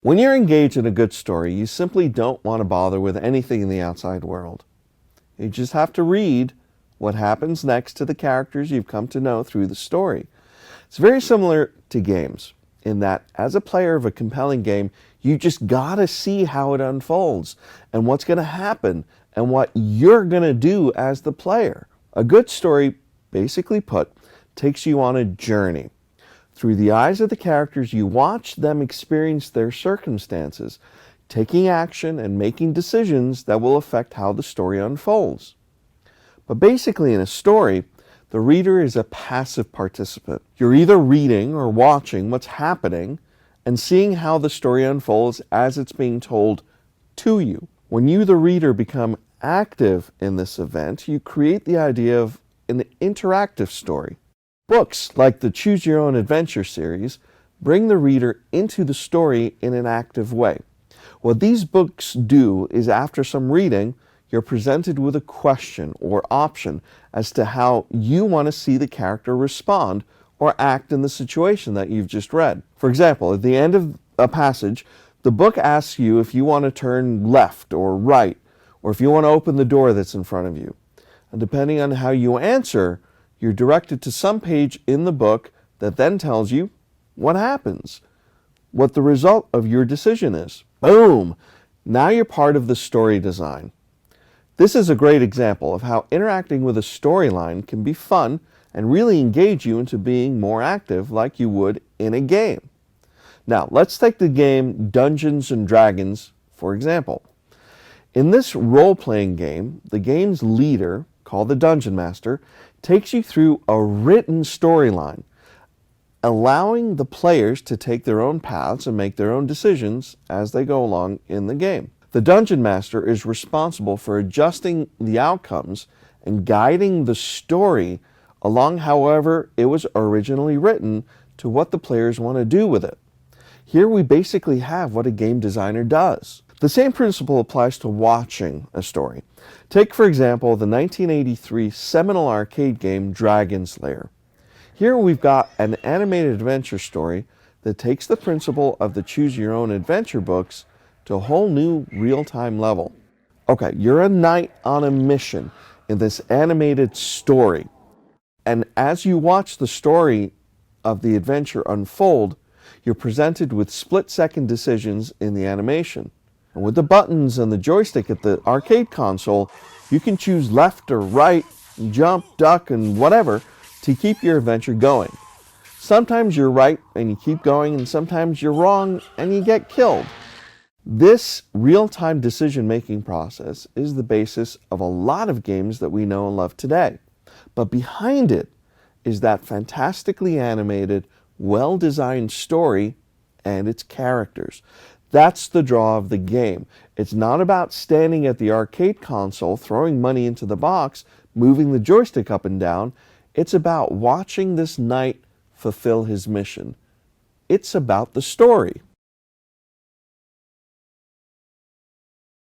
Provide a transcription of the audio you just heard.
When you're engaged in a good story, you simply don't want to bother with anything in the outside world. You just have to read what happens next to the characters you've come to know through the story. It's very similar to games in that as a player of a compelling game, you just gotta see how it unfolds and what's gonna happen and what you're gonna do as the player. A good story, basically put, takes you on a journey. Through the eyes of the characters, you watch them experience their circumstances, taking action and making decisions that will affect how the story unfolds. But basically in a story, the reader is a passive participant. You're either reading or watching what's happening and seeing how the story unfolds as it's being told to you. When you, the reader, become active in this event, you create the idea of an interactive story. Books like the Choose Your Own Adventure series bring the reader into the story in an active way. What these books do is, after some reading, you're presented with a question or option as to how you want to see the character respond or act in the situation that you've just read. For example, at the end of a passage, the book asks you if you want to turn left or right, or if you want to open the door that's in front of you. And depending on how you answer, you're directed to some page in the book that then tells you what happens, what the result of your decision is. Boom! Now you're part of the story design. This is a great example of how interacting with a storyline can be fun and really engage you into being more active like you would in a game. Now, let's take the game Dungeons and Dragons, for example. In this role-playing game, the game's leader, called the Dungeon Master, takes you through a written storyline, allowing the players to take their own paths and make their own decisions as they go along in the game. The Dungeon Master is responsible for adjusting the outcomes and guiding the story along however it was originally written to what the players want to do with it. Here we basically have what a game designer does. The same principle applies to watching a story. Take, for example, the 1983 seminal arcade game Dragon's Lair. Here we've got an animated adventure story that takes the principle of the Choose Your Own Adventure books to a whole new real-time level. Okay, you're a knight on a mission in this animated story. And as you watch the story of the adventure unfold, you're presented with split-second decisions in the animation. And with the buttons and the joystick at the arcade console, you can choose left or right, jump, duck, and whatever to keep your adventure going. Sometimes you're right and you keep going, and sometimes you're wrong and you get killed. This real-time decision-making process is the basis of a lot of games that we know and love today. But behind it is that fantastically animated, well-designed story and its characters. That's the draw of the game. It's not about standing at the arcade console, throwing money into the box, moving the joystick up and down. It's about watching this knight fulfill his mission. It's about the story.